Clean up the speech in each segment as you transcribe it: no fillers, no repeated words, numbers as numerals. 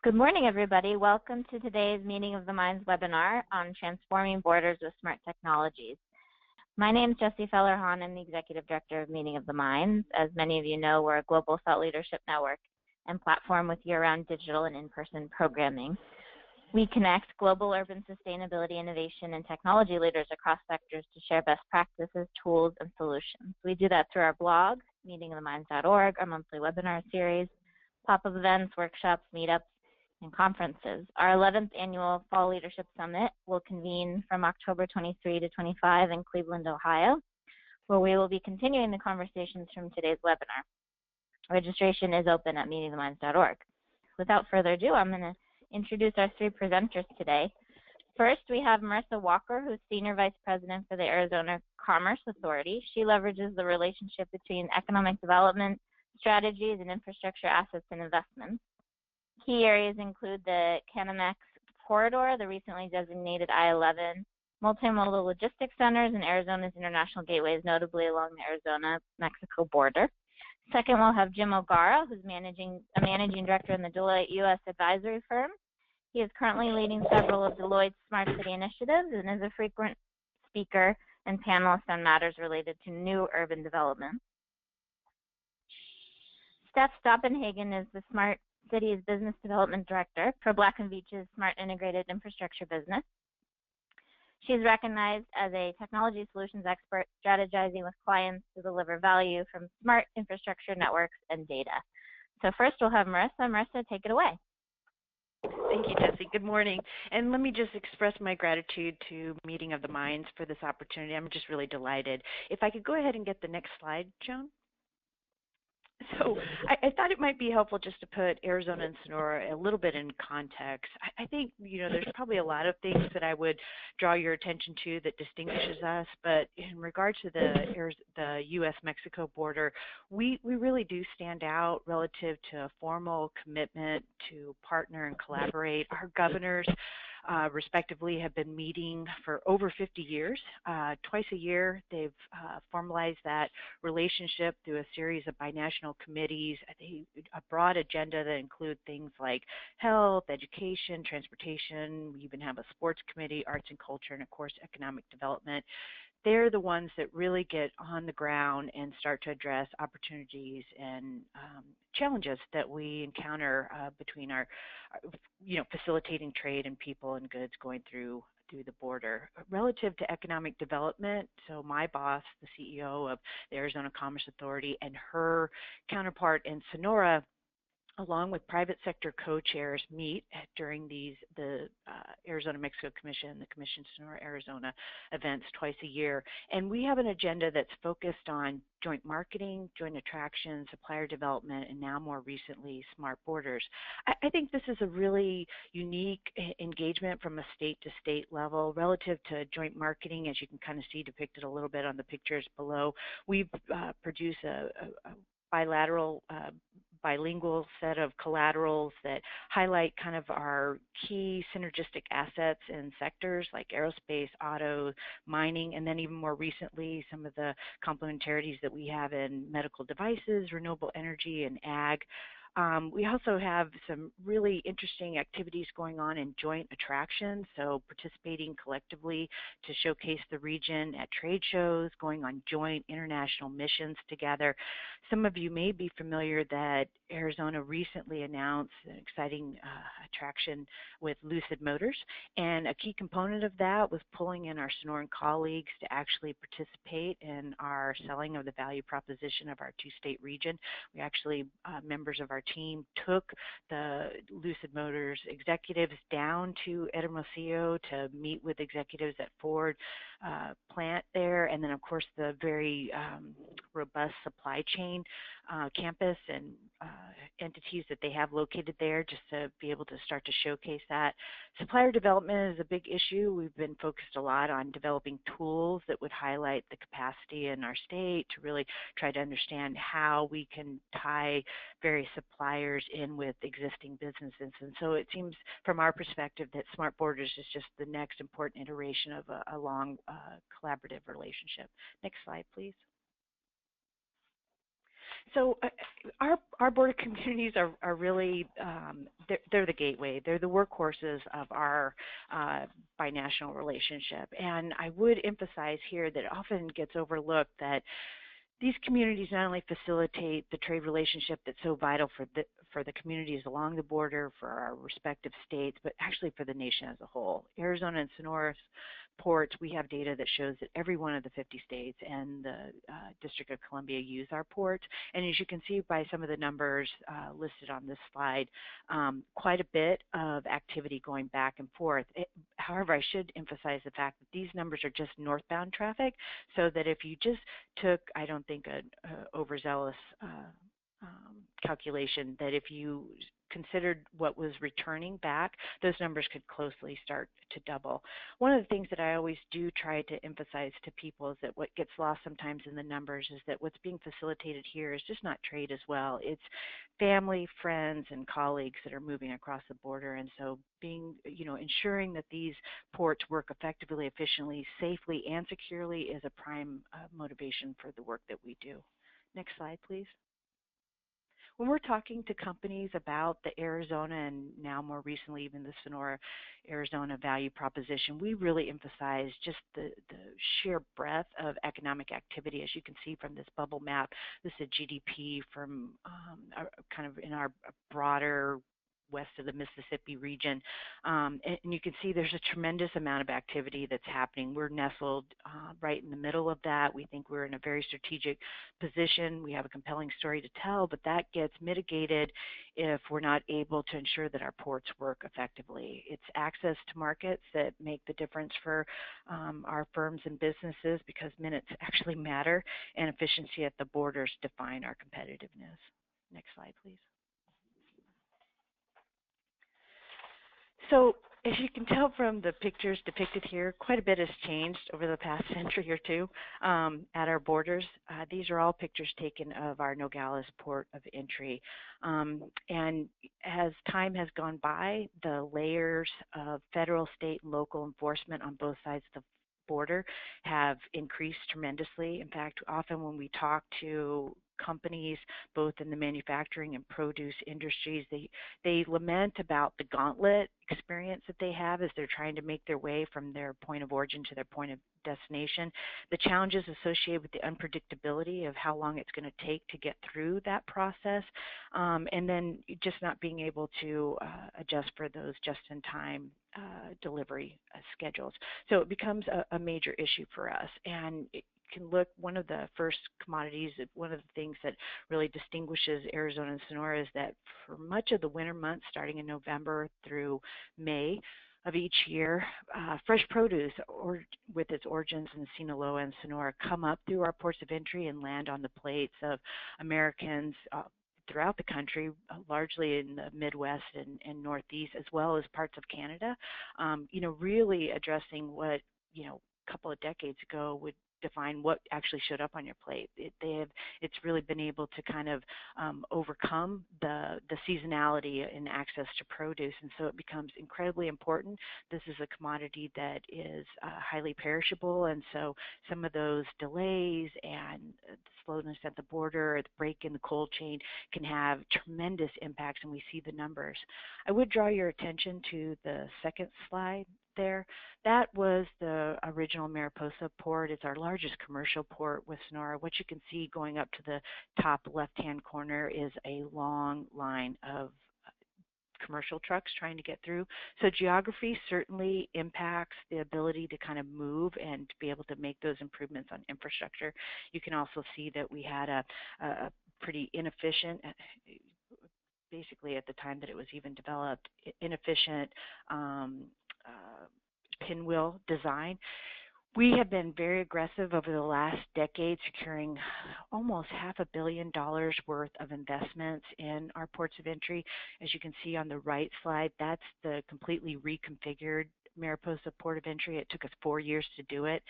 Good morning, everybody. Welcome to today's Meeting of the Minds webinar on transforming borders with smart technologies. My name is Jessie Feller-Hahn. I'm the Executive Director of Meeting of the Minds. As many of you know, we're a global thought leadership network and platform with year-round digital and in-person programming. We connect global urban sustainability, innovation, and technology leaders across sectors to share best practices, tools, and solutions. We do that through our blog, meetingoftheminds.org, our monthly webinar series, pop-up events, workshops, meetups, and conferences. Our 11th annual Fall Leadership Summit will convene from October 23 to 25 in Cleveland, Ohio, where we will be continuing the conversations from today's webinar. Registration is open at meetingoftheminds.org. Without further ado, I'm going to introduce our three presenters today. First, we have Marissa Walker, who's Senior Vice President for the Arizona Commerce Authority. She leverages the relationship between economic development strategies and infrastructure assets and investments. Key areas include the Canamex corridor, the recently designated I-11, multimodal logistics centers, and Arizona's international gateways, notably along the Arizona-Mexico border. Second, we'll have Jim O'Gara, who's a managing director in the Deloitte U.S. advisory firm. He is currently leading several of Deloitte's Smart City initiatives and is a frequent speaker and panelist on matters related to new urban development. Steph Stoppenhagen is the Smart City's Business Development Director for Black & Veatch's Smart Integrated Infrastructure business. She's recognized as a technology solutions expert strategizing with clients to deliver value from smart infrastructure networks and data. So first we'll have Marissa. Marissa, take it away. Thank you, Jessie. Good morning. And let me just express my gratitude to Meeting of the Minds for this opportunity. I'm just really delighted. If I could go ahead and get the next slide, Joan. So I thought it might be helpful just to put Arizona and Sonora a little bit in context. I think, there's probably a lot of things that I would draw your attention to that distinguishes us, but in regard to the U.S.-Mexico border, we really do stand out relative to a formal commitment to partner and collaborate. Our governors respectively have been meeting for over 50 years. Twice a year, they've formalized that relationship through a series of binational committees, a broad agenda that include things like health, education, transportation. We even have a sports committee, arts and culture, and of course, economic development. They're the ones that really get on the ground and start to address opportunities and challenges that we encounter between our, facilitating trade and people and goods going through the border. Relative to economic development, so my boss, the CEO of the Arizona Commerce Authority, and her counterpart in Sonora, along with private sector co-chairs, meet during the Arizona-Mexico Commission, the Commission Sonora Arizona events twice a year. And we have an agenda that's focused on joint marketing, joint attraction, supplier development, and now more recently, smart borders. I think this is a really unique engagement from a state-to-state level relative to joint marketing, as you can kind of see depicted a little bit on the pictures below. We've produced a bilingual set of collaterals that highlight kind of our key synergistic assets in sectors like aerospace, auto, mining, and then even more recently, some of the complementarities that we have in medical devices, renewable energy, and ag. We also have some really interesting activities going on in joint attractions, so participating collectively to showcase the region at trade shows, going on joint international missions together. Some of you may be familiar that Arizona recently announced an exciting attraction with Lucid Motors, and a key component of that was pulling in our Sonoran colleagues to actually participate in our selling of the value proposition of our two-state region. We actually, members of our team took the Lucid Motors executives down to Hermosillo to meet with executives at Ford plant there, and then of course the very robust supply chain campus and entities that they have located there, just to be able to start to showcase that. Supplier development is a big issue. We've been focused a lot on developing tools that would highlight the capacity in our state to really try to understand how we can tie various suppliers in with existing businesses. And so it seems from our perspective that Smart Borders is just the next important iteration of a long collaborative relationship. Next slide, please. So our border communities are really, they're the gateway. They're the workhorses of our binational relationship. And I would emphasize here that it often gets overlooked that these communities not only facilitate the trade relationship that's so vital for the communities along the border, for our respective states, but actually for the nation as a whole. Arizona and Sonora's ports, we have data that shows that every one of the 50 states and the District of Columbia use our ports. And as you can see by some of the numbers listed on this slide, quite a bit of activity going back and forth. However, I should emphasize the fact that these numbers are just northbound traffic, so that if you just took, I don't think, an overzealous calculation, that if you considered what was returning back, those numbers could closely start to double. One of the things that I always do try to emphasize to people is that what gets lost sometimes in the numbers is that what's being facilitated here is just not trade as well. It's family, friends, and colleagues that are moving across the border. And so ensuring that these ports work effectively, efficiently, safely, and securely is a prime motivation for the work that we do. Next slide, please. When we're talking to companies about the Arizona and now more recently even the Sonora, Arizona value proposition, we really emphasize just the sheer breadth of economic activity. As you can see from this bubble map, this is a GDP from kind of in our broader west of the Mississippi region. And you can see there's a tremendous amount of activity that's happening. We're nestled right in the middle of that. We think we're in a very strategic position. We have a compelling story to tell, but that gets mitigated if we're not able to ensure that our ports work effectively. It's access to markets that make the difference for our firms and businesses, because minutes actually matter, and efficiency at the borders define our competitiveness. Next slide, please. So as you can tell from the pictures depicted here, quite a bit has changed over the past century or two at our borders. These are all pictures taken of our Nogales port of entry. And as time has gone by, the layers of federal, state, and local enforcement on both sides of the border have increased tremendously. In fact, often when we talk to companies, both in the manufacturing and produce industries, they lament about the gauntlet experience that they have as they're trying to make their way from their point of origin to their point of destination, the challenges associated with the unpredictability of how long it's going to take to get through that process, and then just not being able to adjust for those just-in-time delivery schedules. So it becomes a major issue for us. And can look, one of the first commodities, one of the things that really distinguishes Arizona and Sonora is that for much of the winter months, starting in November through May of each year, fresh produce, or with its origins in Sinaloa and Sonora, come up through our ports of entry and land on the plates of Americans throughout the country, largely in the Midwest and Northeast, as well as parts of Canada, really addressing what, a couple of decades ago would define what actually showed up on your plate. It's really been able to kind of overcome the seasonality in access to produce, and so it becomes incredibly important. This is a commodity that is highly perishable, and so some of those delays and the slowness at the border, or the break in the cold chain, can have tremendous impacts, and we see the numbers. I would draw your attention to the second slide there. That was the original Mariposa port. It's our largest commercial port with Sonora. What you can see going up to the top left-hand corner is a long line of commercial trucks trying to get through. So geography certainly impacts the ability to kind of move and to be able to make those improvements on infrastructure. You can also see that we had a pretty inefficient, basically at the time that it was even developed, inefficient pinwheel design. We have been very aggressive over the last decade, securing almost $500 million worth of investments in our ports of entry. As you can see on the right slide, that's the completely reconfigured Mariposa port of entry. It took us 4 years to do it.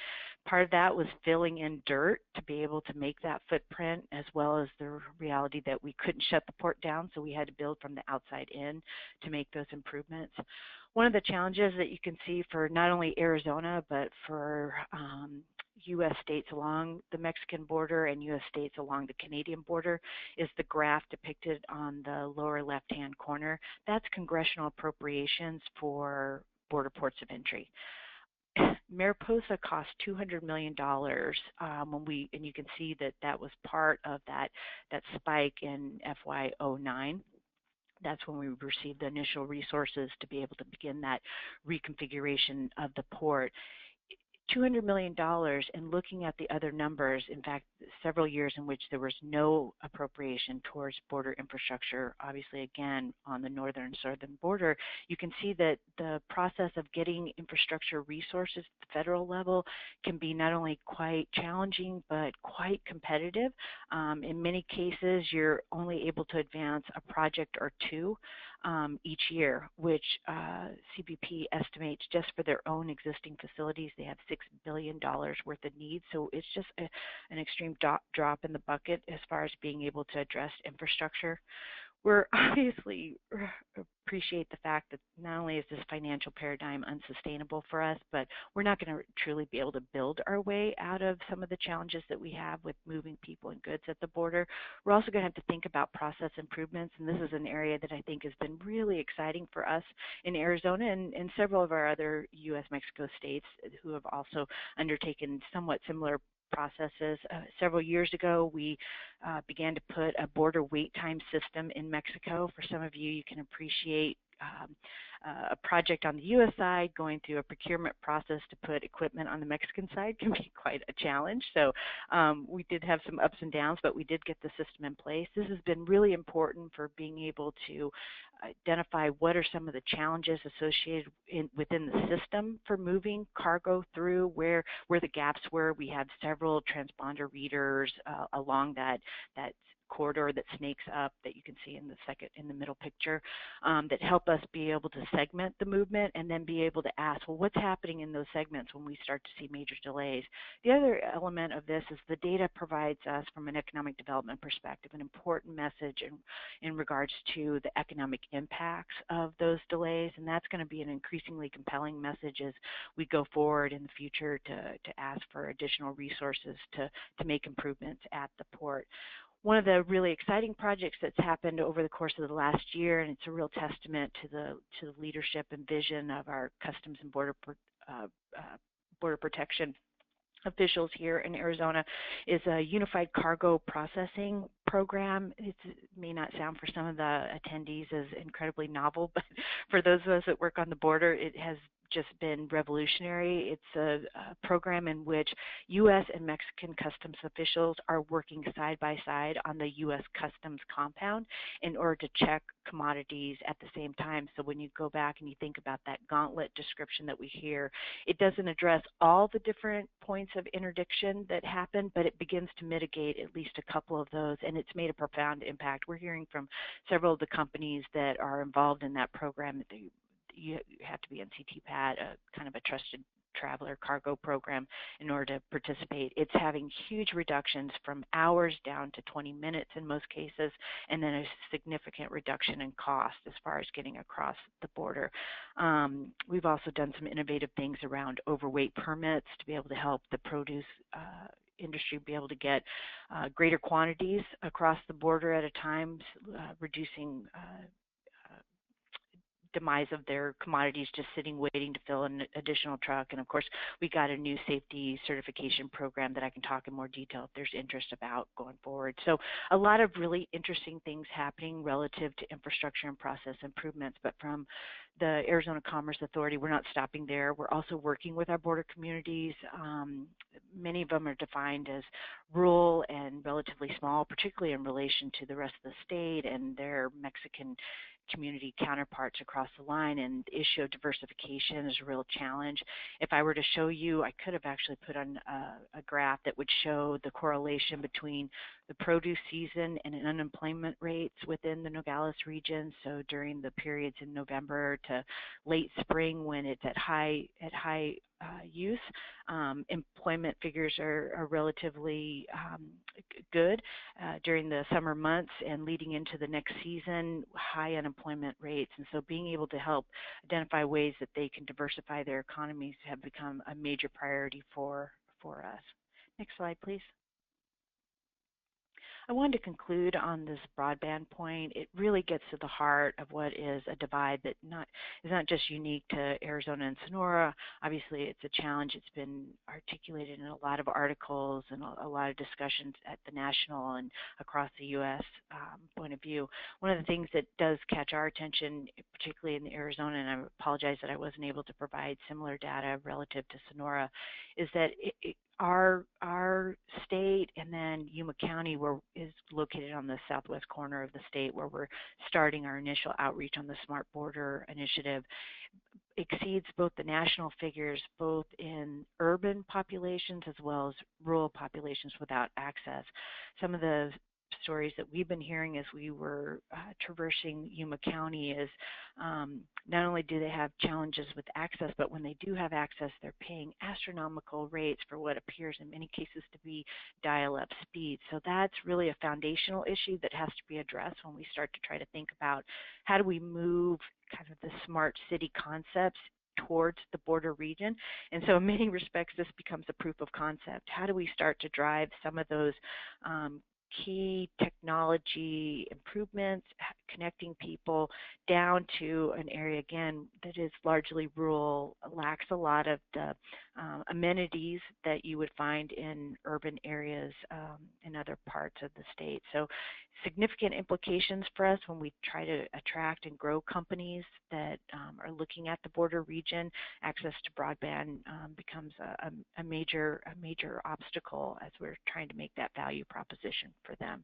Part of that was filling in dirt to be able to make that footprint, as well as the reality that we couldn't shut the port down, so we had to build from the outside in to make those improvements. One of the challenges that you can see for not only Arizona, but for U.S. states along the Mexican border and U.S. states along the Canadian border is the graph depicted on the lower left-hand corner. That's congressional appropriations for border ports of entry. Mariposa cost $200 million and you can see that that was part of that spike in FY09. That's when we received the initial resources to be able to begin that reconfiguration of the port. $200 million, and looking at the other numbers, in fact, several years in which there was no appropriation towards border infrastructure, obviously again on the northern and southern border, you can see that the process of getting infrastructure resources at the federal level can be not only quite challenging but quite competitive. In many cases, you're only able to advance a project or two each year, which CBP estimates just for their own existing facilities, they have $6 billion worth of needs. So it's just an extreme drop in the bucket as far as being able to address infrastructure. We're obviously appreciate the fact that not only is this financial paradigm unsustainable for us, but we're not going to truly be able to build our way out of some of the challenges that we have with moving people and goods at the border. We're also going to have to think about process improvements, and this is an area that I think has been really exciting for us in Arizona and several of our other U.S.-Mexico states who have also undertaken somewhat similar processes. Several years ago, we began to put a border wait time system in Mexico. For some of you, you can appreciate a project on the U.S. side going through a procurement process to put equipment on the Mexican side can be quite a challenge. So we did have some ups and downs, but we did get the system in place. This has been really important for being able to identify what are some of the challenges associated within the system for moving cargo through, where the gaps were. We have several transponder readers along that corridor that snakes up that you can see in the middle picture that help us be able to segment the movement and then be able to ask, well, what's happening in those segments when we start to see major delays? The other element of this is the data provides us from an economic development perspective an important message in regards to the economic impacts of those delays, and that's going to be an increasingly compelling message as we go forward in the future to ask for additional resources to make improvements at the port. One of the really exciting projects that's happened over the course of the last year, and it's a real testament to the leadership and vision of our Customs and Border Protection officials here in Arizona, is a unified cargo processing program. It may not sound for some of the attendees as incredibly novel, but for those of us that work on the border, it has just been revolutionary. It's a program in which U.S. and Mexican customs officials are working side by side on the U.S. customs compound in order to check commodities at the same time. So when you go back and you think about that gauntlet description that we hear, it doesn't address all the different points of interdiction that happen, but it begins to mitigate at least a couple of those, and it's made a profound impact. We're hearing from several of the companies that are involved in that program that you have to be on CTPAT, kind of a trusted traveler cargo program, in order to participate. It's having huge reductions from hours down to 20 minutes in most cases, and then a significant reduction in cost as far as getting across the border. We've also done some innovative things around overweight permits to be able to help the produce industry be able to get greater quantities across the border at a time, reducing demise of their commodities just sitting waiting to fill an additional truck. And of course, we got a new safety certification program that I can talk in more detail if there's interest about going forward. So a lot of really interesting things happening relative to infrastructure and process improvements. But from the Arizona Commerce Authority, we're not stopping there. We're also working with our border communities. Many of them are defined as rural and relatively small, particularly in relation to the rest of the state and their Mexican community counterparts across the line, and the issue of diversification is a real challenge. If I were to show you, I could have actually put on a graph that would show the correlation between the produce season and unemployment rates within the Nogales region. So during the periods in November to late spring when it's at high use, employment figures are relatively good. During the summer months and leading into the next season, high unemployment rates. And so being able to help identify ways that they can diversify their economies have become a major priority for for us. Next slide, please. I wanted to conclude on this broadband point. It really gets to the heart of what is a divide that is not just unique to Arizona and Sonora. Obviously, it's a challenge. It's been articulated in a lot of articles and a lot of discussions at the national and across the U.S. Point of view. One of the things that does catch our attention, particularly in Arizona, and I apologize that I wasn't able to provide similar data relative to Sonora, is that our state and then Yuma County is located on the southwest corner of the state where we're starting our initial outreach on the Smart Border initiative, exceeds both the national figures, both in urban populations as well as rural populations without access. Some of the stories that we've been hearing as we were traversing Yuma County is not only do they have challenges with access, but when they do have access, they're paying astronomical rates for what appears in many cases to be dial-up speed. So that's really a foundational issue that has to be addressed when we start to try to think about how do we move kind of the smart city concepts towards the border region. And so in many respects, this becomes a proof of concept. How do we start to drive some of those key technology improvements, connecting people down to an area, again, that is largely rural, lacks a lot of the amenities that you would find in urban areas in other parts of the state. So significant implications for us when we try to attract and grow companies that are looking at the border region. Access to broadband becomes a major obstacle as we're trying to make that value proposition for them.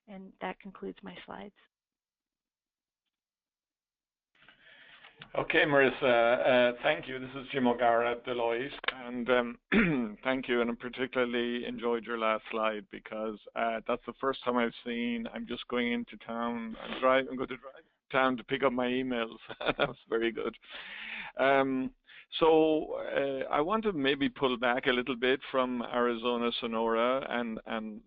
And that concludes my slides. Okay, Marissa, thank you. This is Jim O'Gara at Deloitte, and thank you. And I particularly enjoyed your last slide because that's the first time I've seen. I'm just going into town. I'm going to drive to town to pick up my emails. That was very good. So I want to maybe pull back a little bit from Arizona, Sonora, and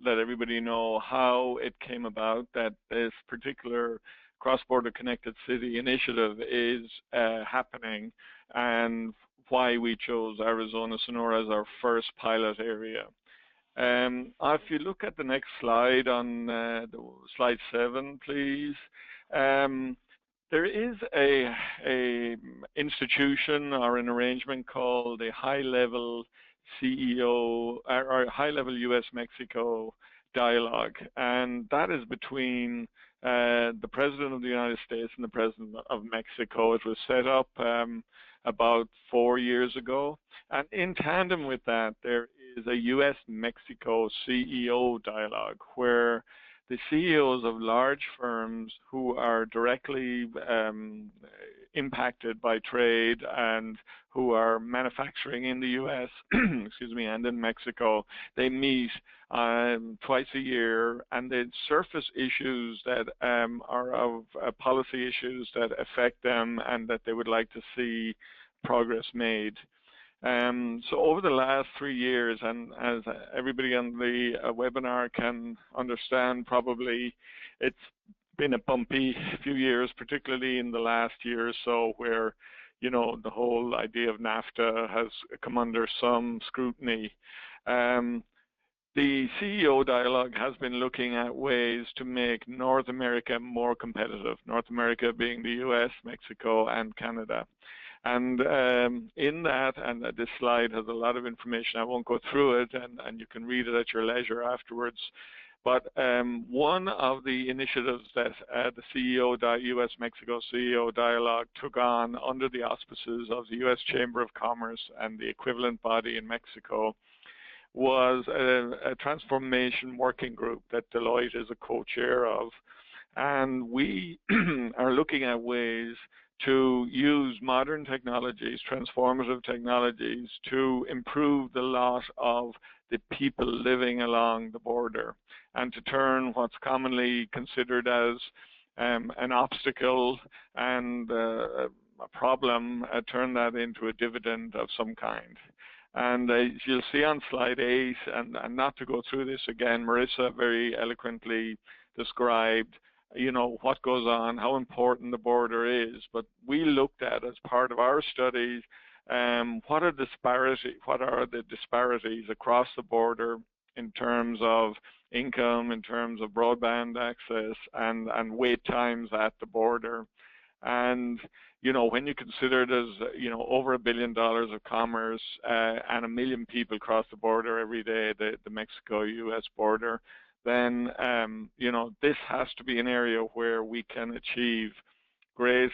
let everybody know how it came about that this particular Cross-Border Connected City initiative is happening and why we chose Arizona, Sonora as our first pilot area. If you look at the next slide on slide 7, please. There is a institution or an arrangement called a high-level CEO or high-level U.S.-Mexico dialogue, and that is between the President of the United States and the President of Mexico. It was set up about 4 years ago, and in tandem with that, there is a U.S.-Mexico CEO dialogue where the CEOs of large firms who are directly impacted by trade and who are manufacturing in the U.S., excuse me, and in Mexico, they meet twice a year, and they surface issues that are of policy issues that affect them and that they would like to see progress made. So over the last 3 years, and as everybody on the webinar can understand, probably it's been a bumpy few years, particularly in the last year or so, where, you know, the whole idea of NAFTA has come under some scrutiny. The CEO dialogue has been looking at ways to make North America more competitive, North America being the US, Mexico, and Canada. And in that, and this slide has a lot of information, I won't go through it, and you can read it at your leisure afterwards. But one of the initiatives that the US-Mexico CEO dialogue took on under the auspices of the US Chamber of Commerce and the equivalent body in Mexico was a transformation working group that Deloitte is a co-chair of. And we are looking at ways to use modern technologies, transformative technologies, to improve the lot of the people living along the border and to turn what's commonly considered as an obstacle and a problem, turn that into a dividend of some kind. And you'll see on slide 8, and not to go through this again, Marissa very eloquently described, you know, what goes on, how important the border is. But we looked at, as part of our studies, what are the disparities across the border in terms of income, in terms of broadband access, and wait times at the border. And when you consider there's over $1 billion of commerce and 1 million people cross the border every day, the Mexico-U.S. border, then this has to be an area where we can achieve great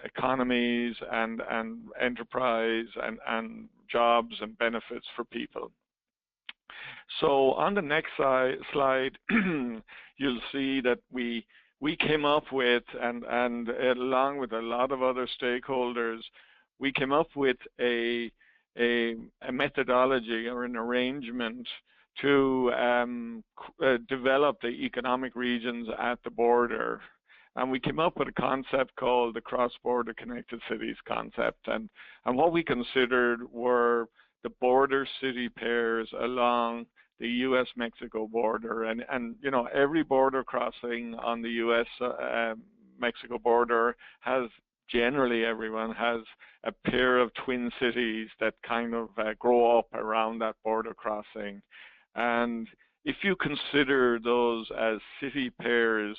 economies and enterprise and jobs and benefits for people. So on the next slide, you'll see that we came up with, and along with a lot of other stakeholders, we came up with a methodology or an arrangement to develop the economic regions at the border. And we came up with a concept called the CrossBorder Connected Cities concept. And what we considered were the border city pairs along the U.S.-Mexico border. And every border crossing on the U.S.-Mexico border has, generally everyone has a pair of twin cities that kind of grow up around that border crossing. And if you consider those as city pairs,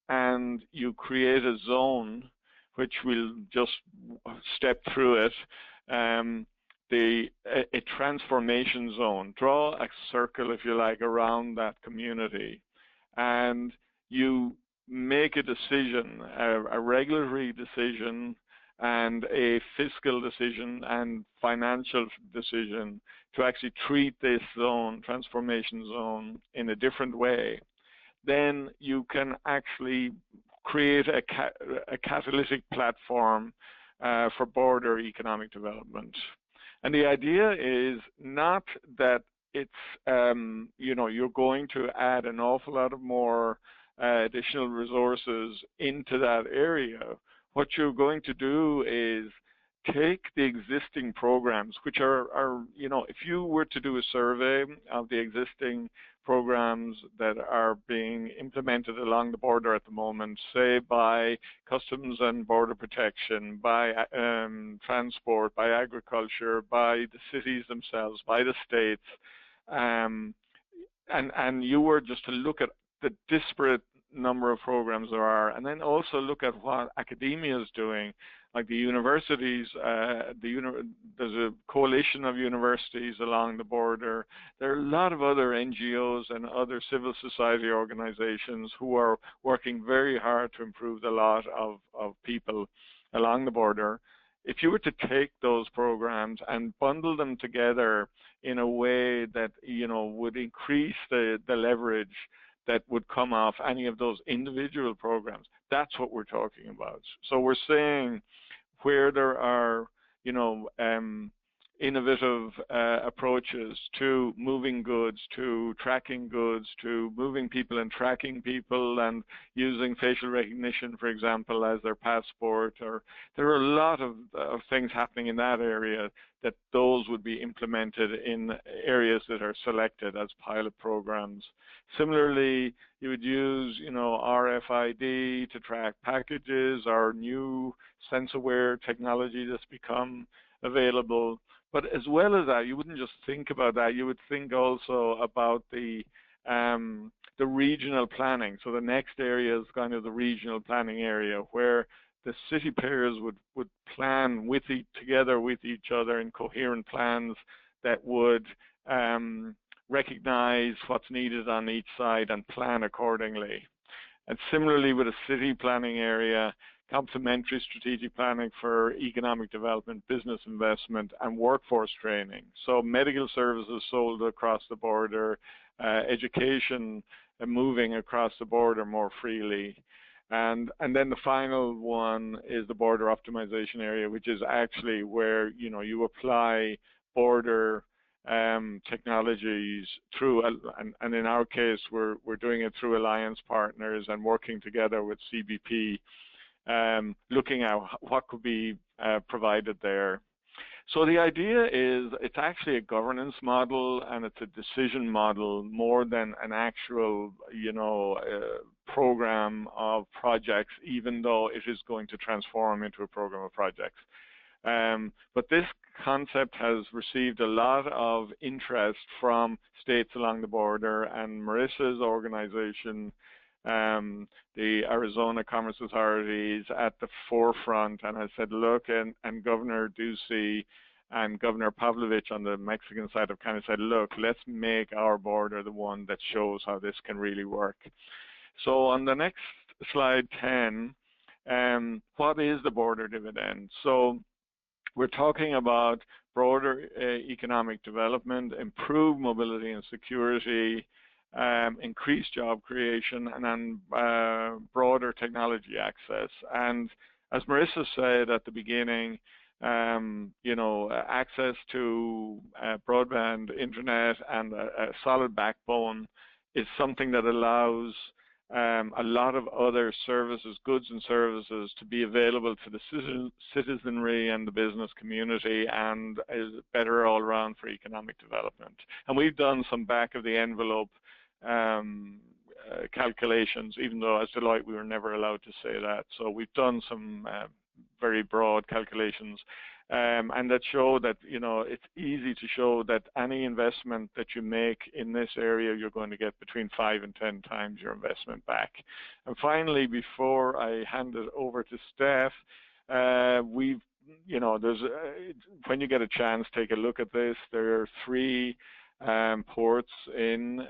and you create a zone, which we'll just step through it, a transformation zone. Draw a circle, if you like, around that community, and you make a decision, a regulatory decision, and a fiscal decision and financial decision to actually treat this zone, transformation zone, in a different way. Then you can actually create a catalytic platform for border economic development. And the idea is not that it's, you're going to add an awful lot of more additional resources into that area. What you're going to do is take the existing programs, which are if you were to do a survey of the existing programs that are being implemented along the border at the moment, say by Customs and Border Protection, by transport, by agriculture, by the cities themselves, by the states, and you were just to look at the disparate number of programs there are, and then also look at what academia is doing, like the universities. There's a coalition of universities along the border. There are a lot of other NGOs and other civil society organizations who are working very hard to improve the lot of people along the border. If you were to take those programs and bundle them together in a way that would increase the leverage that would come off any of those individual programs, that's what we're talking about. So we're saying where there are, innovative approaches to moving goods, to tracking goods, to moving people and tracking people, and using facial recognition, for example, as their passport, or there are a lot of things happening in that area that those would be implemented in areas that are selected as pilot programs. Similarly, you would use, RFID to track packages, or new sense-aware technology that's become available. But as well as that, you wouldn't just think about that. You would think also about the regional planning. So the next area is kind of the regional planning area, where the city pairs would plan together with each other in coherent plans that would recognize what's needed on each side and plan accordingly. And similarly with a city planning area, complementary strategic planning for economic development, business investment, and workforce training. So medical services sold across the border, education moving across the border more freely. And then the final one is the border optimization area, which is actually where you apply border technologies through, and in our case, we're doing it through alliance partners and working together with CBP, looking at what could be provided there. So the idea is it's actually a governance model and it's a decision model more than an actual, program of projects, even though it is going to transform into a program of projects. But this concept has received a lot of interest from states along the border, and Marissa's organization, the Arizona Commerce Authority, is at the forefront and has said, look, and Governor Ducey and Governor Pavlovich on the Mexican side have kind of said, look, let's make our border the one that shows how this can really work. So on the next slide 10, what is the border dividend? So we're talking about broader economic development, improved mobility and security, increased job creation, and then broader technology access. And as Marissa said at the beginning, access to broadband internet and a solid backbone is something that allows a lot of other services, goods and services, to be available to the citizenry and the business community, and is better all around for economic development. And we've done some back of the envelope calculations, even though as Deloitte we were never allowed to say that. So we've done some very broad calculations, and that show that, it's easy to show that any investment that you make in this area, you're going to get between 5 and 10 times your investment back. And finally, before I hand it over to Steph, when you get a chance, take a look at this. There are 3 ports in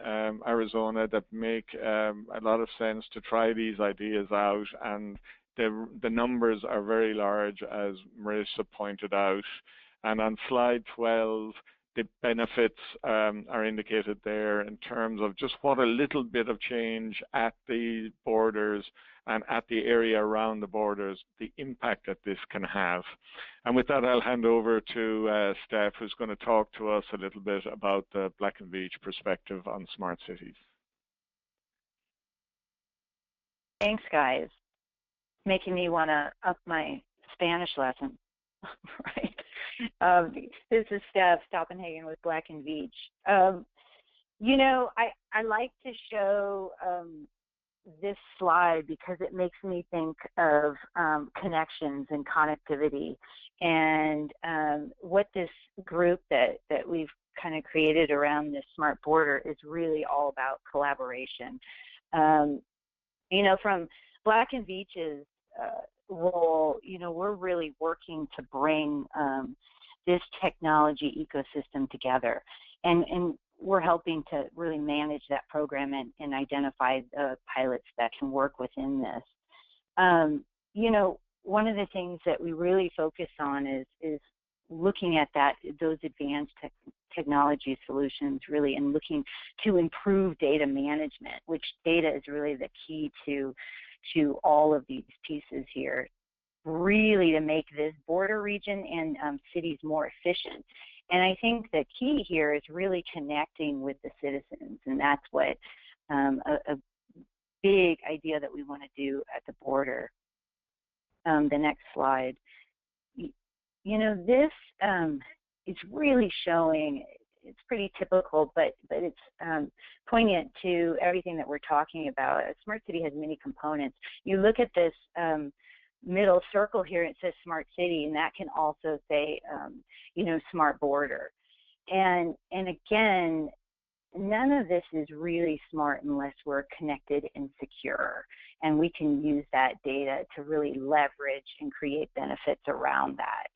Arizona that make a lot of sense to try these ideas out, and the numbers are very large, as Marissa pointed out. And on slide 12, the benefits are indicated there in terms of just what a little bit of change at the borders and at the area around the borders, the impact that this can have. And with that, I'll hand over to Steph, who's going to talk to us a little bit about the Black & Veatch perspective on smart cities. Thanks, guys. Making me want to up my Spanish lesson, right? This is Steph Stoppenhagen with Black & Veatch. I like to show this slide because it makes me think of connections and connectivity, and what this group that we've kind of created around this smart border is really all about collaboration. From Black & Veatch's role, we're really working to bring this technology ecosystem together, and we're helping to really manage that program and identify pilots that can work within this. One of the things that we really focus on is looking at those advanced technology solutions, really, and looking to improve data management, which data is really the key to all of these pieces here, really to make this border region and cities more efficient. And I think the key here is really connecting with the citizens, and that's what a big idea that we want to do at the border. The next slide. This is really showing, it's pretty typical, but it's poignant to everything that we're talking about. A smart city has many components. You look at this middle circle here, it says smart city, and that can also say, smart border. And again, none of this is really smart unless we're connected and secure. And we can use that data to really leverage and create benefits around that.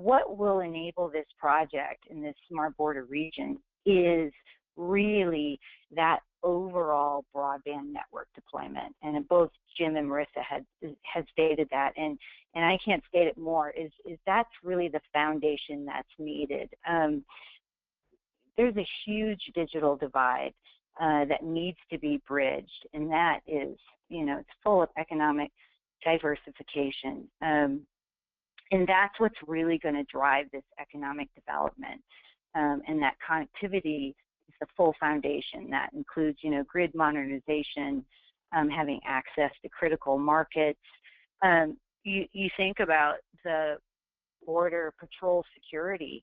What will enable this project in this smart border region is really that overall broadband network deployment. And both Jim and Marissa had stated that, and I can't state it more, is that's really the foundation that's needed. There's a huge digital divide that needs to be bridged, and that is, it's full of economic diversification. And that's what's really going to drive this economic development. And that connectivity is the full foundation. That includes, grid modernization, having access to critical markets. You think about the border patrol security,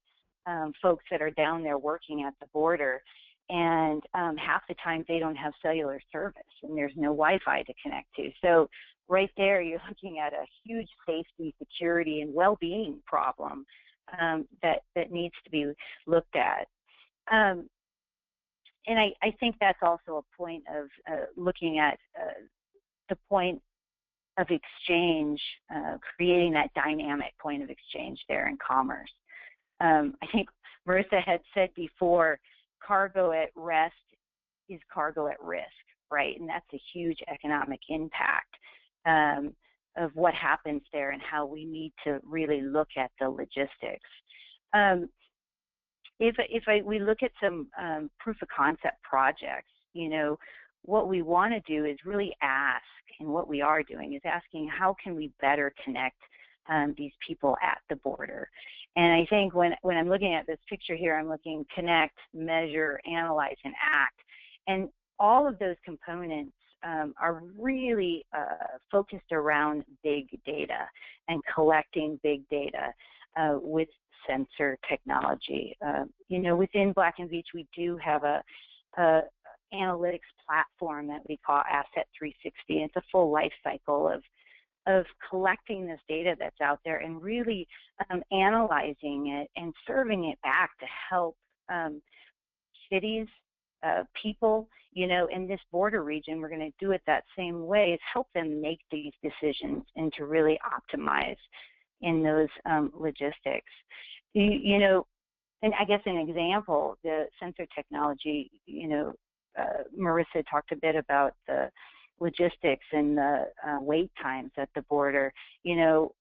folks that are down there working at the border, and half the time they don't have cellular service and there's no Wi-Fi to connect to. So right there, you're looking at a huge safety, security, and well-being problem that needs to be looked at. And I think that's also a point of looking at the point of exchange, creating that dynamic point of exchange there in commerce. I think Marissa had said before, cargo at rest is cargo at risk, right? And that's a huge economic impact of what happens there and how we need to really look at the logistics. We look at some proof of concept projects, you know, what we want to do is really ask, and what we are doing is asking, how can we better connect these people at the border? And I think when I'm looking at this picture here, I'm looking connect, measure, analyze, and act. And all of those components are really focused around big data and collecting big data with sensor technology. You know, within Black & Veatch, we do have a analytics platform that we call Asset 360. It's a full life cycle of collecting this data that's out there and really analyzing it and serving it back to help cities, people, you know, in this border region. We're going to do it that same way, is help them make these decisions and to really optimize in those logistics. You know, and I guess an example, the sensor technology, you know, Marissa talked a bit about the logistics and the wait times at the border. You know,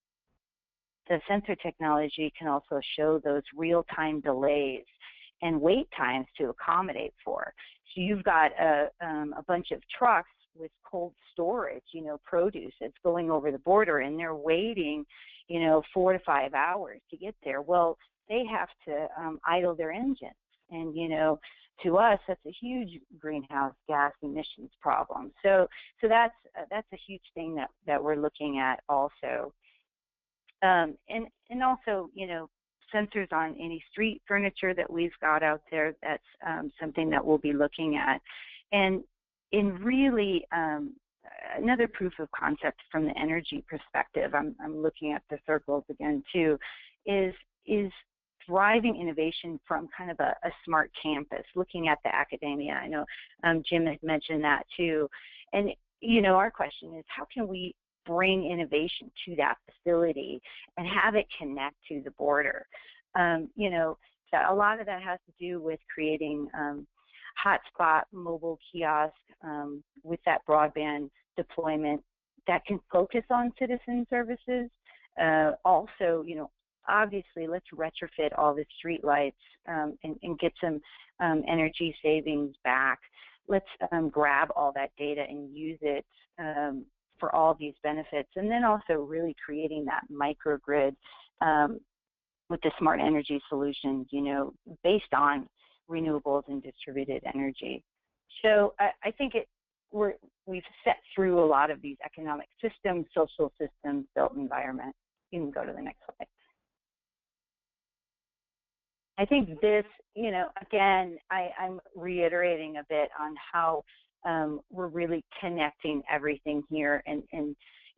the sensor technology can also show those real-time delays and wait times to accommodate for. So you've got a bunch of trucks with cold storage, you know, produce that's going over the border, and they're waiting, you know, 4 to 5 hours to get there. Well, they have to idle their engines, and, you know, to us, that's a huge greenhouse gas emissions problem. So that's a huge thing that we're looking at also. And also, you know, sensors on any street furniture that we've got out there, that's something that we'll be looking at. And in really, another proof of concept from the energy perspective, I'm looking at the circles again too, is driving innovation from kind of a smart campus, looking at the academia. I know Jim had mentioned that too. And, you know, our question is, how can we bring innovation to that facility and have it connect to the border? You know, a lot of that has to do with creating hotspot mobile kiosk with that broadband deployment that can focus on citizen services. Also, you know, obviously, let's retrofit all the street lights and get some energy savings back. Let's grab all that data and use it for all these benefits. And then also really creating that microgrid with the smart energy solutions, you know, based on renewables and distributed energy. So I think we've set through a lot of these economic systems, social systems, built environment. You can go to the next slide. I think this, you know, again, I'm reiterating a bit on how we're really connecting everything here. And,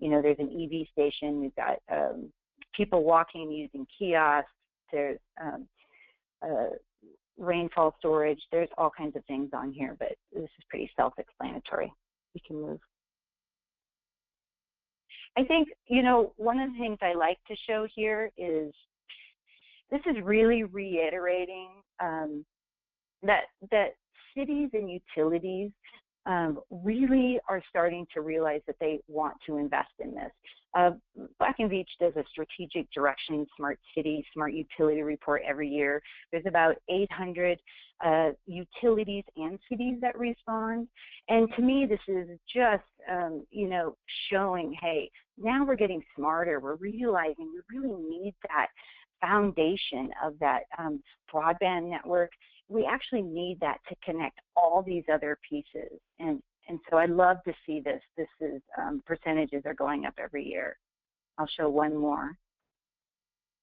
you know, there's an EV station, we've got people walking using kiosks, there's rainfall storage, there's all kinds of things on here, but this is pretty self-explanatory. We can move. I think, you know, one of the things I like to show here is this is really reiterating that cities and utilities really are starting to realize that they want to invest in this. Black & Veatch does a strategic direction, smart city, smart utility report every year. There's about 800 utilities and cities that respond. And to me, this is just, you know, showing, hey, now we're getting smarter. We're realizing we really need that foundation of that broadband network. We actually need that to connect all these other pieces. And so I love to see this. This is percentages are going up every year. I'll show one more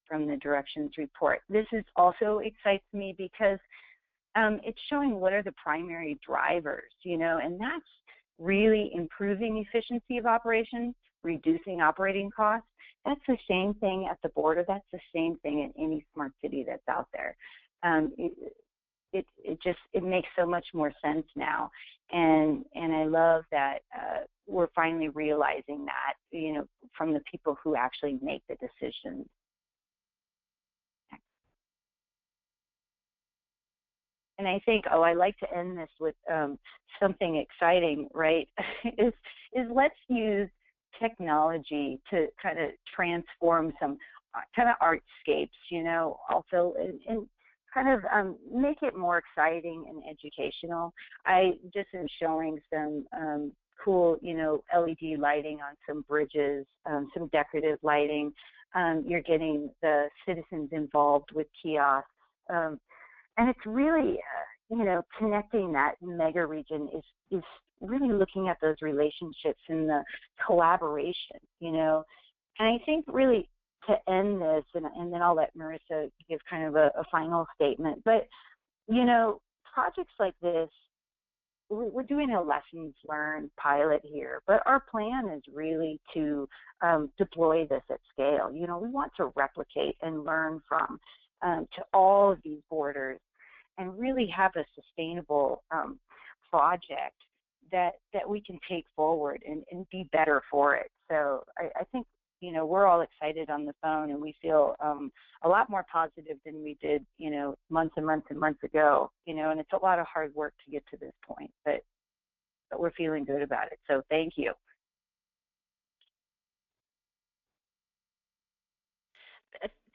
from the directions report. This is also excites me because it's showing what are the primary drivers, you know, and that's really improving efficiency of operations, reducing operating costs. That's the same thing at the border. That's the same thing in any smart city that's out there. It makes so much more sense now, and I love that we're finally realizing that, you know, from the people who actually make the decisions. And I think, I like to end this with something exciting, right? is let's use technology to kind of transform some kind of artscapes, you know, also, and kind of make it more exciting and educational. I just am showing some cool, you know, LED lighting on some bridges, some decorative lighting. You're getting the citizens involved with kiosks. And it's really, you know, connecting that mega region is really looking at those relationships and the collaboration, you know. And I think really to end this, and then I'll let Marissa give kind of a final statement, but, you know, projects like this, we're doing a lessons learned pilot here, but our plan is really to deploy this at scale. You know, we want to replicate and learn from to all of these borders, and really have a sustainable project that we can take forward and be better for it. So I think, you know, we're all excited on the phone, and we feel a lot more positive than we did, you know, months and months and months ago, you know, and it's a lot of hard work to get to this point, but we're feeling good about it. So thank you.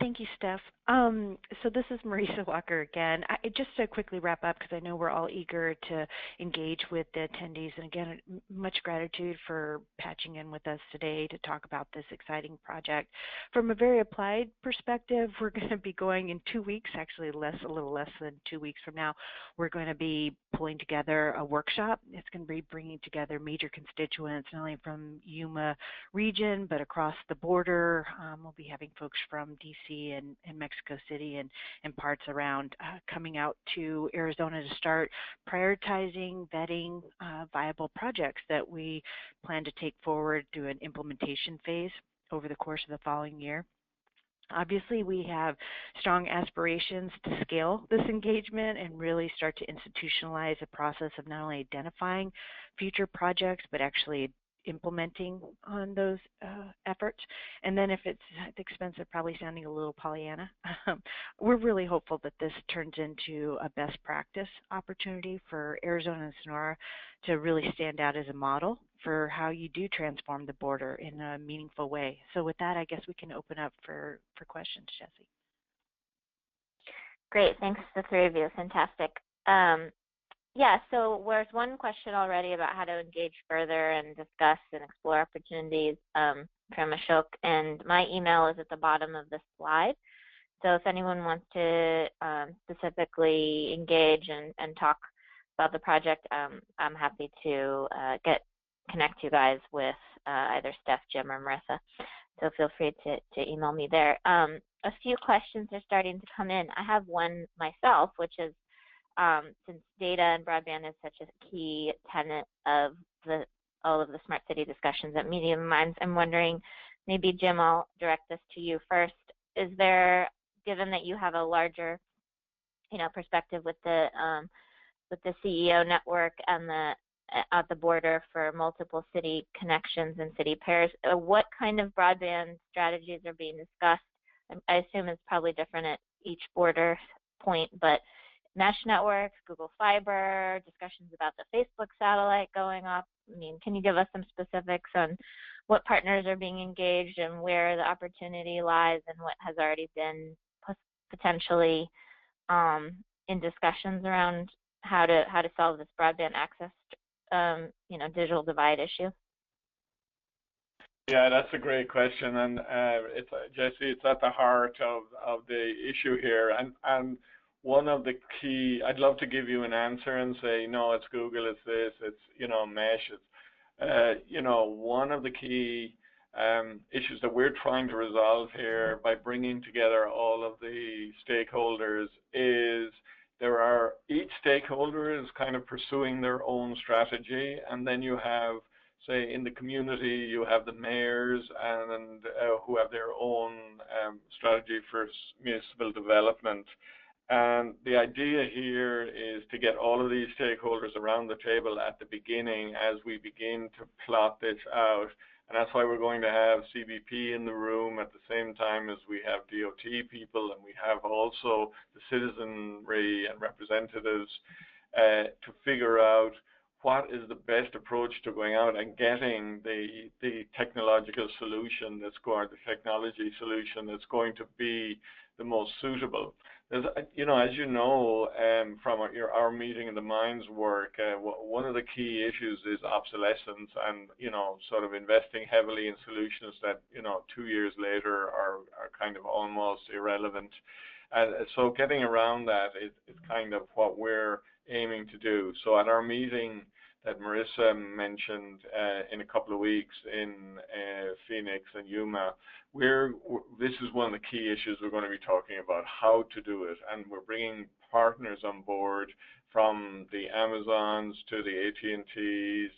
Thank you, Steph. So this is Marissa Walker again. Just to quickly wrap up, because I know we're all eager to engage with the attendees. And again, much gratitude for patching in with us today to talk about this exciting project. From a very applied perspective, we're going to be going in 2 weeks, actually a little less than 2 weeks from now. We're going to be pulling together a workshop. It's going to be bringing together major constituents, not only from Yuma region, but across the border. We'll be having folks from DC and Mexico City and parts around coming out to Arizona to start prioritizing, vetting viable projects that we plan to take forward through an implementation phase over the course of the following year. Obviously, we have strong aspirations to scale this engagement and really start to institutionalize a process of not only identifying future projects, but actually implementing on those efforts. And then if it's at the expense of probably sounding a little Pollyanna, we're really hopeful that this turns into a best practice opportunity for Arizona and Sonora to really stand out as a model for how you do transform the border in a meaningful way. So with that, I guess we can open up for questions, Jessie. Great, thanks to the three of you, fantastic. Yeah, so there's one question already about how to engage further and discuss and explore opportunities from Ashok, and my email is at the bottom of the slide. So if anyone wants to specifically engage and talk about the project, I'm happy to connect you guys with either Steph, Jim, or Marissa. So feel free to email me there. A few questions are starting to come in. I have one myself, which is, since data and broadband is such a key tenet of all of the smart city discussions at Meeting of the Minds, I'm wondering, maybe Jim, I'll direct this to you first. Is there, given that you have a larger, perspective with the CEO network and at the border for multiple city connections and city pairs, what kind of broadband strategies are being discussed? I assume it's probably different at each border point, but mesh networks, Google Fiber, discussions about the Facebook satellite going up. I mean, can you give us some specifics on what partners are being engaged and where the opportunity lies and what has already been potentially in discussions around how to solve this broadband access, digital divide issue? Yeah, that's a great question, and it's Jesse, it's at the heart of the issue here, and one of the key, I'd love to give you an answer and say, no, it's Google, it's this, it's, mesh, it's, one of the key issues that we're trying to resolve here by bringing together all of the stakeholders is each stakeholder is kind of pursuing their own strategy, and then you have say in the community, you have the mayors and who have their own strategy for municipal development. And the idea here is to get all of these stakeholders around the table at the beginning as we begin to plot this out. And that's why we're going to have CBP in the room at the same time as we have DOT people, and we have also the citizenry and representatives to figure out what is the best approach to going out and getting the technological solution that's going, the technology solution that's going to be the most suitable. There's, you know, as you know, from our meeting in the Minds work, one of the key issues is obsolescence and, you know, sort of investing heavily in solutions that, you know, 2 years later are kind of almost irrelevant. And so getting around that is kind of what we're aiming to do. So at our meeting that Marissa mentioned in a couple of weeks in Phoenix and Yuma, this is one of the key issues we're going to be talking about, how to do it. And we're bringing partners on board from the Amazons to the AT&Ts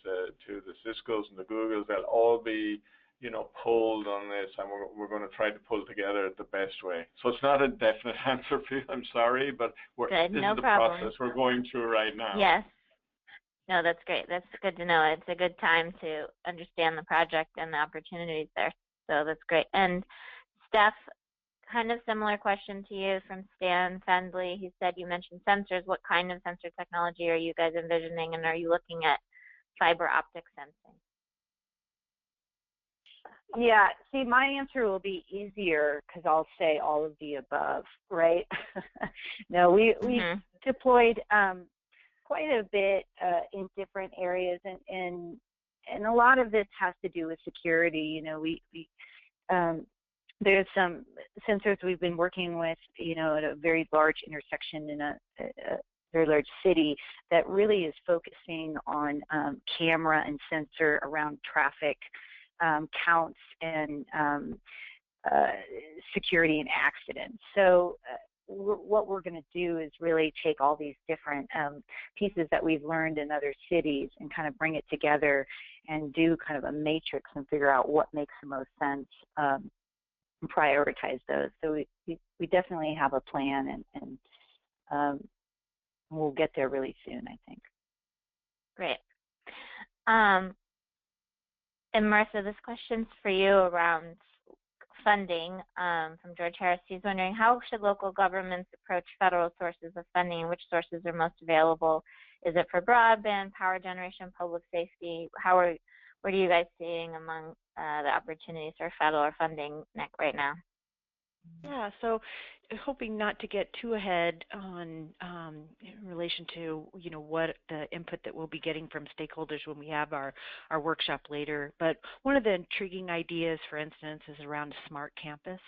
to the Ciscos and the Googles. They'll all be, you know, pulled on this, and we're going to try to pull together the best way. So it's not a definite answer for you, I'm sorry, but this is the process we're going through right now. Yes. No, that's great. That's good to know. It's a good time to understand the project and the opportunities there. So that's great. And Steph, kind of similar question to you from Stan Fendley. He said you mentioned sensors. What kind of sensor technology are you guys envisioning, and are you looking at fiber optic sensing? Yeah, see, my answer will be easier because I'll say all of the above, right? No, we deployed quite a bit in different areas, and a lot of this has to do with security. You know, there's some sensors we've been working with, you know, at a very large intersection in a very large city that really is focusing on camera and sensor around traffic counts and security and accidents. So what we're going to do is really take all these different pieces that we've learned in other cities and kind of bring it together and do kind of a matrix and figure out what makes the most sense and prioritize those. So we definitely have a plan, and we'll get there really soon, I think. Great. And Marissa, this question's for you around funding from George Harris. He's wondering, how should local governments approach federal sources of funding, and which sources are most available? Is it for broadband, power generation, public safety? What are you guys seeing among the opportunities for federal funding right now? Yeah, so hoping not to get too ahead on in relation to, you know, what the input that we'll be getting from stakeholders when we have our workshop later. But one of the intriguing ideas, for instance, is around a smart campus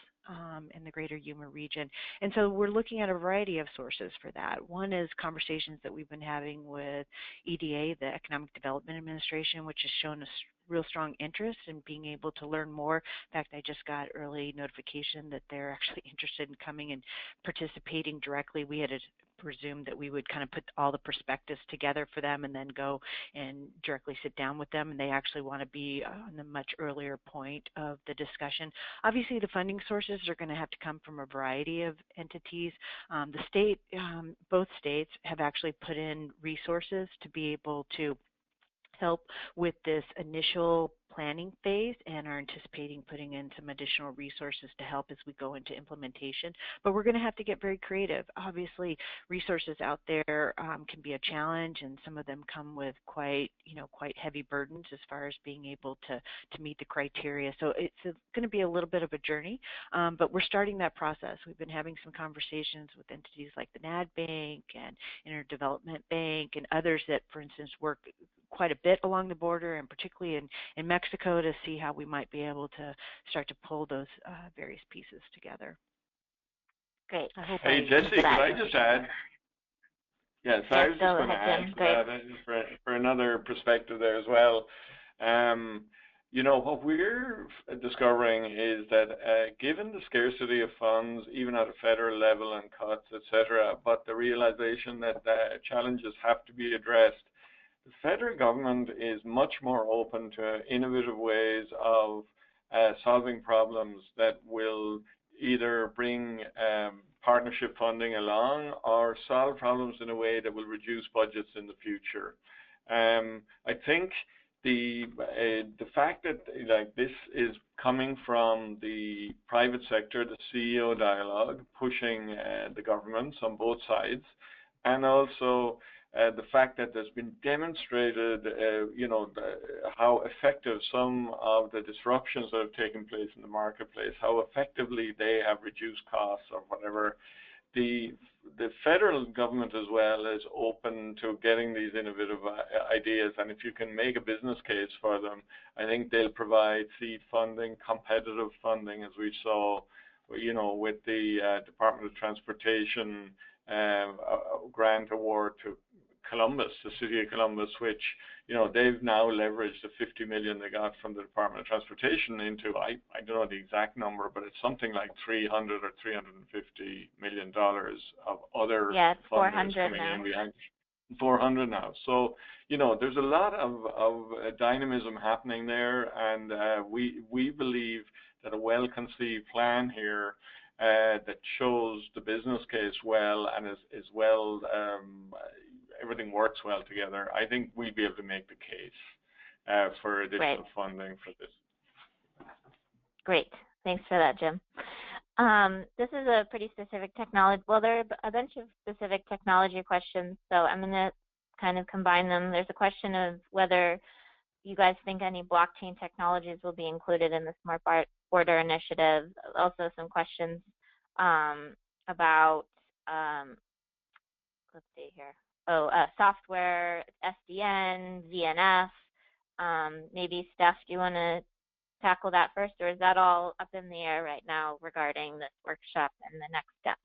in the greater Yuma region. And so we're looking at a variety of sources for that. One is conversations that we've been having with EDA, the Economic Development Administration, which has shown us real strong interest in being able to learn more. In fact, I just got early notification that they're actually interested in coming and participating directly. We had presumed that we would kind of put all the perspectives together for them and then go and directly sit down with them, and they actually want to be on a much earlier point of the discussion. Obviously, the funding sources are going to have to come from a variety of entities. The state, both states have actually put in resources to be able to help with this initial planning phase, and are anticipating putting in some additional resources to help as we go into implementation. But we're going to have to get very creative. Obviously, resources out there can be a challenge, and some of them come with quite heavy burdens as far as being able to meet the criteria. So it's going to be a little bit of a journey, but we're starting that process. We've been having some conversations with entities like the NAD Bank and Interdevelopment Bank and others that, for instance, work quite a bit along the border, and particularly in Mexico, to see how we might be able to start to pull those various pieces together. Great. Hey, Jesse, could I just add? Yes, I was just going to add to that for another perspective there as well. You know, what we're discovering is that given the scarcity of funds, even at a federal level and cuts, etc., but the realization that the challenges have to be addressed, the federal government is much more open to innovative ways of solving problems that will either bring partnership funding along or solve problems in a way that will reduce budgets in the future. I think the fact that like this is coming from the private sector, the CEO dialogue, pushing the governments on both sides, and also the fact that there's been demonstrated, how effective some of the disruptions that have taken place in the marketplace, how effectively they have reduced costs or whatever. The federal government as well is open to getting these innovative ideas, and if you can make a business case for them, I think they'll provide seed funding, competitive funding, as we saw, with the Department of Transportation grant award to Columbus, the city of Columbus, which, they've now leveraged the $50 million they got from the Department of Transportation into, I don't know the exact number, but it's something like $300 or $350 million of other funders coming in behind. 400 now. So, there's a lot of dynamism happening there, and we believe that a well-conceived plan here that shows the business case well and is well, everything works well together, I think we'll be able to make the case for additional funding for this. Great. Thanks for that, Jim. This is a pretty specific technology. Well, there are a bunch of specific technology questions, so I'm going to kind of combine them. There's a question of whether you guys think any blockchain technologies will be included in the Smart Border initiative. Also some questions about, let's see here. Software, SDN, VNF. Maybe Steph, do you want to tackle that first, or is that all up in the air right now regarding this workshop and the next step?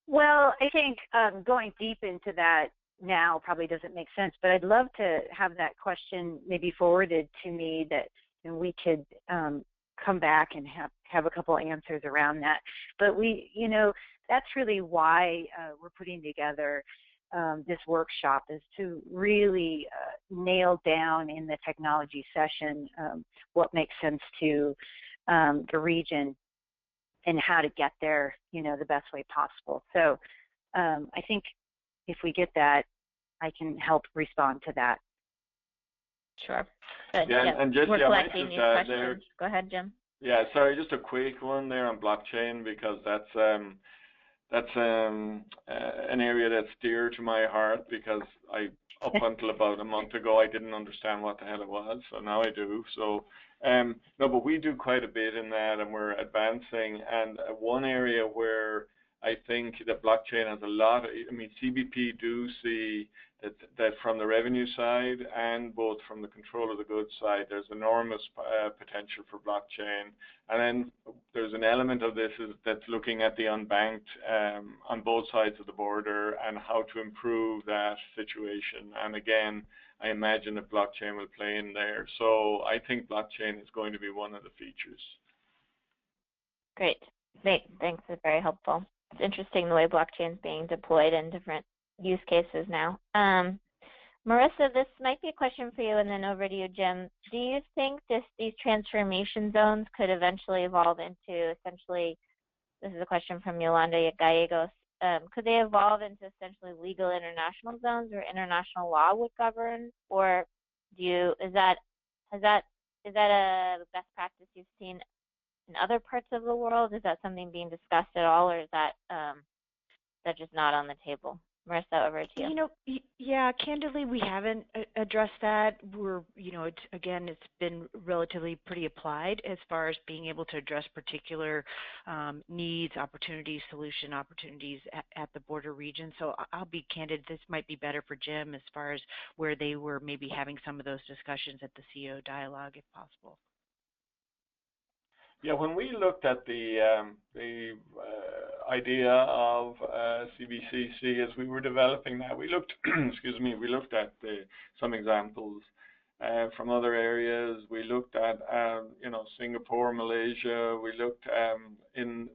Well, I think going deep into that now probably doesn't make sense, but I'd love to have that question maybe forwarded to me that we could come back and have a couple answers around that. But that's really why we're putting together this workshop, is to really nail down in the technology session what makes sense to the region and how to get there, the best way possible. So I think if we get that, I can help respond to that. Sure. Good. Yeah, and just, we're collecting these questions. There. Go ahead, Jim. Yeah, sorry, just a quick one there on blockchain, because that's an area that's dear to my heart, because up until about a month ago, I didn't understand what the hell it was, so now I do. So, no, but we do quite a bit in that, and we're advancing. And one area where I think that blockchain has a lot, CBP do see that from the revenue side and both from the control of the goods side, there's enormous potential for blockchain. And then there's an element of this that's looking at the unbanked on both sides of the border and how to improve that situation. And again, I imagine that blockchain will play in there. So I think blockchain is going to be one of the features. Great. Thanks. It's very helpful. It's interesting the way blockchain is being deployed in different use cases now. Marissa, this might be a question for you, and then over to you, Jim. Do you think these transformation zones could eventually evolve into essentially, this is a question from Yolanda Gallegos, could they evolve into essentially legal international zones where international law would govern, or is that a best practice you've seen in other parts of the world? Is that something being discussed at all, or is that just not on the table? Marissa, over to you. Yeah, candidly, we haven't addressed that. It's been relatively pretty applied as far as being able to address particular needs, opportunities, solution opportunities at the border region. So I'll be candid, this might be better for Jim as far as where they were maybe having some of those discussions at the CEO dialogue, if possible. Yeah, when we looked at the idea of CVCC as we were developing that, we looked, we looked at some examples from other areas. We looked at, Singapore, Malaysia. We looked in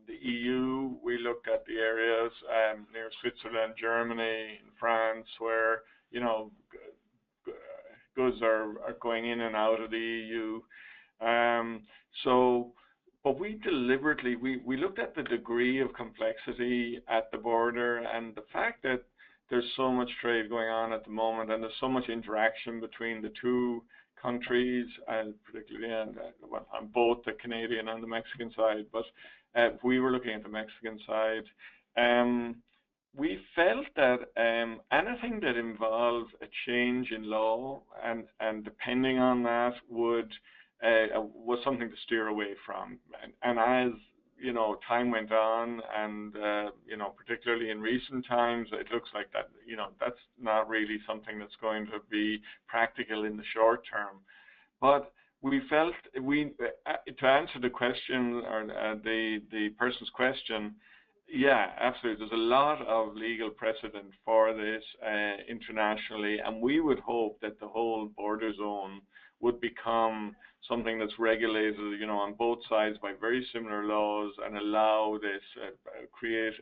the EU. We looked at the areas near Switzerland, Germany, and France, where goods are going in and out of the EU. But we deliberately, we looked at the degree of complexity at the border and the fact that there's so much trade going on at the moment and there's so much interaction between the two countries, and particularly on both the Canadian and the Mexican side. But we were looking at the Mexican side. We felt that anything that involved a change in law and depending on that was something to steer away from. And as time went on, and particularly in recent times, it looks like that that's not really something that's going to be practical in the short term. But we felt to answer the question or the person's question. Yeah, absolutely. There's a lot of legal precedent for this internationally, and we would hope that the whole border zone would become something that's regulated, on both sides by very similar laws, and allow this, create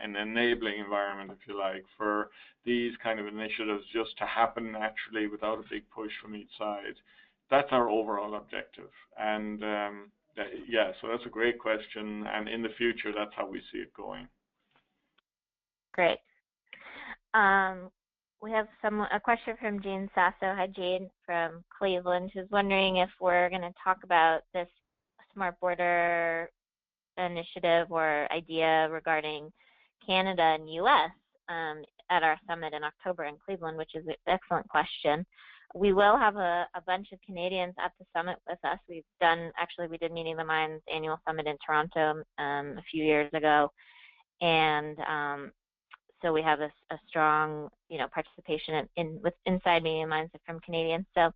an enabling environment, if you like, for these kind of initiatives just to happen naturally without a big push from each side. That's our overall objective, and yeah, so that's a great question, and in the future, that's how we see it going. Great. We have a question from Jean Sasso. Hi, Jean, from Cleveland, who's wondering if we're going to talk about this Smart Border initiative or idea regarding Canada and U.S. At our summit in October in Cleveland, which is an excellent question. We will have a bunch of Canadians at the summit with us. We did Meeting the Minds annual summit in Toronto a few years ago, and so we have a strong participation inside Meeting the Minds from Canadians. So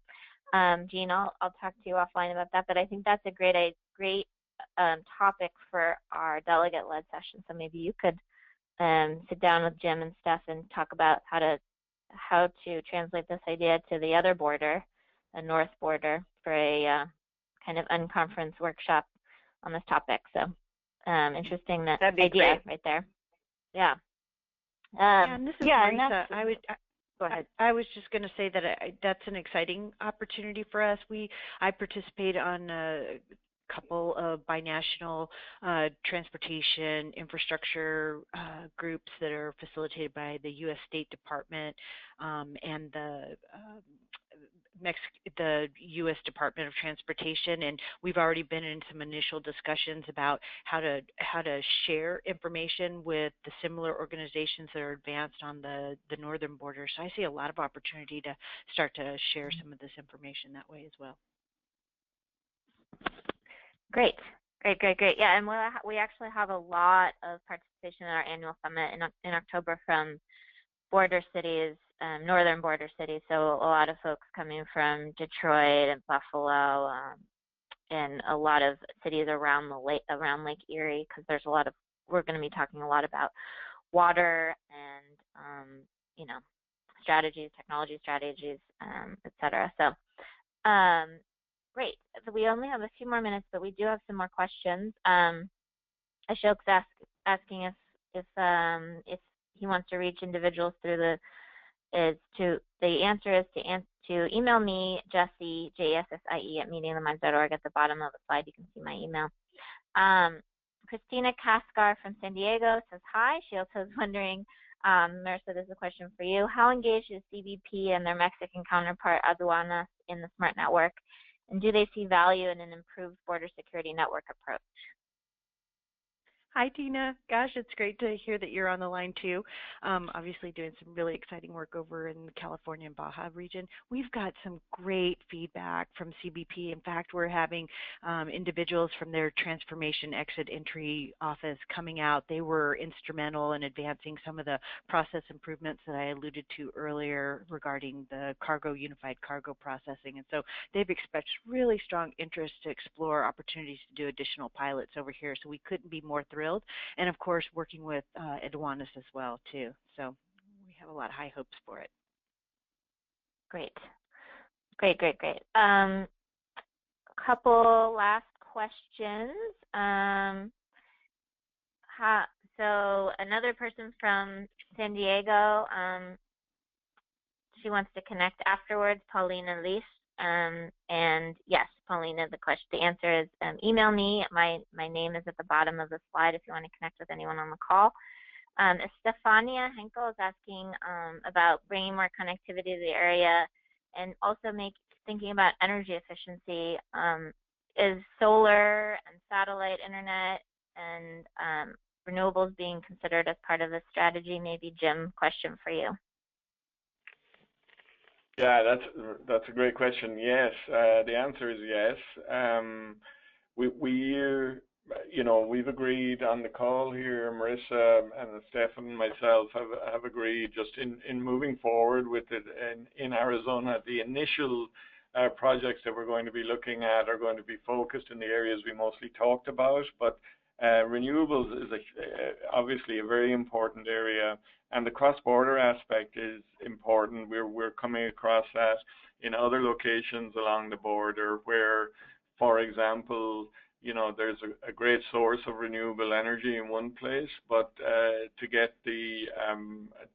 Jean, I'll talk to you offline about that, but I think that's a great topic for our delegate-led session. So maybe you could sit down with Jim and Steph and talk about how to translate this idea to the other border, the north border, for a kind of unconference workshop on this topic. So interesting That'd be idea great. Right there. Yeah. And this is Marissa. Go ahead. I was just going to say that that's an exciting opportunity for us. I participate on a couple of binational transportation infrastructure groups that are facilitated by the U.S. State Department and the U.S. Department of Transportation, and we've already been in some initial discussions about how to share information with the similar organizations that are advanced on the northern border. So I see a lot of opportunity to start to share some of this information that way as well. Great. Yeah, and we actually have a lot of participation in our annual summit in October from border cities, northern border cities. So a lot of folks coming from Detroit and Buffalo, and a lot of cities around Lake Erie, because we're going to be talking a lot about water and technology strategies, et cetera. So great. So we only have a few more minutes, but we do have some more questions. Ashok's asking if he wants to reach individuals through the answer is to email me, Jessie, JSSIE at meetingtheminds.org. At the bottom of the slide, you can see my email. Christina Kaskar from San Diego says hi. She also is wondering, Marissa, this is a question for you. How engaged is CBP and their Mexican counterpart Aduanas in the SMART network? And do they see value in an improved border security network approach? Hi, Tina. Gosh, it's great to hear that you're on the line too. Obviously doing some really exciting work over in the California and Baja region. We've got some great feedback from CBP. In fact, we're having individuals from their transformation exit entry office coming out. They were instrumental in advancing some of the process improvements that I alluded to earlier regarding the unified cargo processing. And so they've expressed really strong interest to explore opportunities to do additional pilots over here. So we couldn't be more thrilled. And of course, working with Aduanas as well too. So we have a lot of high hopes for it. Great. A couple last questions. So another person from San Diego she wants to connect afterwards, Paulina Lees. And yes, Paulina, the answer is email me. My name is at the bottom of the slide if you want to connect with anyone on the call. Stefania Henkel is asking about bringing more connectivity to the area and also thinking about energy efficiency. Is solar and satellite internet and renewables being considered as part of the strategy? Maybe Jim, question for you. Yeah, that's a great question. Yes, the answer is yes. We've agreed on the call here. Marissa and Stefan and myself have agreed just in moving forward with it in Arizona. The initial projects that we're going to be looking at are going to be focused in the areas we mostly talked about, but renewables is obviously a very important area, and the cross-border aspect is important. We're coming across that in other locations along the border where, for example, there's a great source of renewable energy in one place, but to get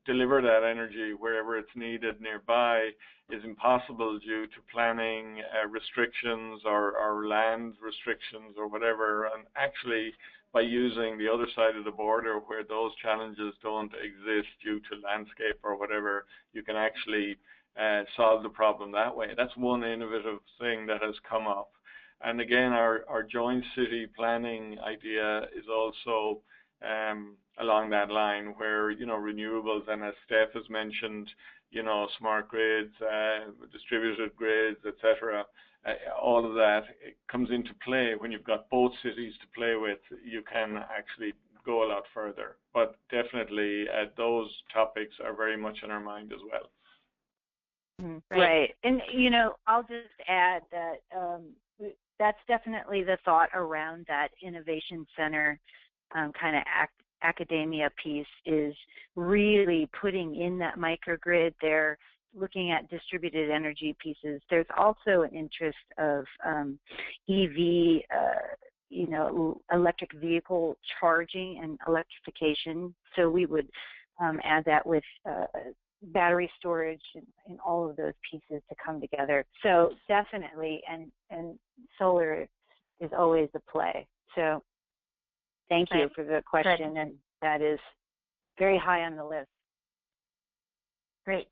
deliver that energy wherever it's needed nearby is impossible due to planning restrictions or land restrictions or whatever. And actually, by using the other side of the border where those challenges don't exist due to landscape or whatever, you can actually solve the problem that way. That's one innovative thing that has come up. And again, our joint city planning idea is also along that line where, renewables, and as Steph has mentioned, smart grids, distributed grids, etc. All of that comes into play. When you've got both cities to play with, you can actually go a lot further. But definitely those topics are very much in our mind as well. Right. And, I'll just add that that's definitely the thought around that innovation center kind of academia piece, is really putting in that microgrid there, looking at distributed energy pieces. There's also an interest of EV, electric vehicle charging and electrification. So we would add that with battery storage and all of those pieces to come together. So definitely, and solar is always a play. So thank you for the question, and that is very high on the list. Great.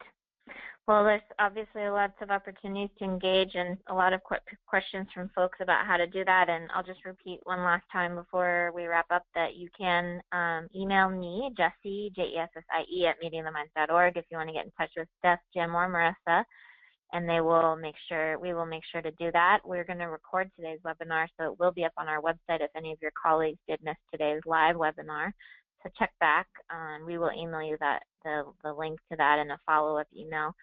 Well, there's obviously lots of opportunities to engage and a lot of questions from folks about how to do that. And I'll just repeat one last time before we wrap up that you can email me, Jessie, Jessie, at meetingtheminds.org if you want to get in touch with Steph, Jim, or Marissa, and we will make sure to do that. We're going to record today's webinar, so it will be up on our website if any of your colleagues did miss today's live webinar. So check back, and we will email you the link to that in a follow-up email.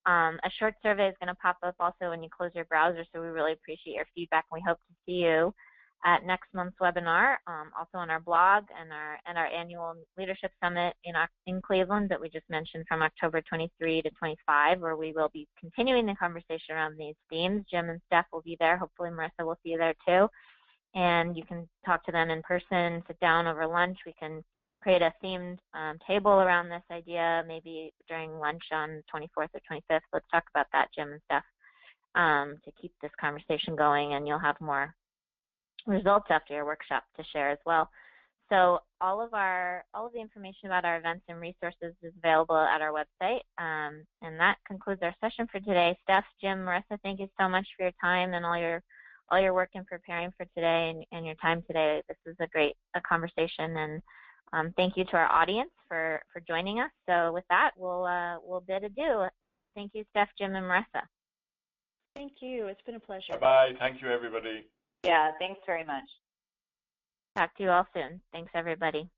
A short survey is going to pop up also when you close your browser, so we really appreciate your feedback, and we hope to see you at next month's webinar, also on our blog and our annual Leadership Summit in Cleveland that we just mentioned from October 23 to 25, where we will be continuing the conversation around these themes. Jim and Steph will be there. Hopefully Marissa will see you there too. And you can talk to them in person, sit down over lunch. We can create a themed table around this idea, maybe during lunch on 24th or 25th. Let's talk about that, Jim and Steph, to keep this conversation going, and you'll have more results after your workshop to share as well. So all of the information about our events and resources is available at our website. And that concludes our session for today. Steph, Jim, Marissa, thank you so much for your time and all your work in preparing for today and your time today. This was a great conversation, and thank you to our audience for joining us. So with that, we'll bid adieu. Thank you, Steph, Jim, and Marissa. Thank you. It's been a pleasure. Bye-bye. Thank you, everybody. Yeah, thanks very much. Talk to you all soon. Thanks, everybody.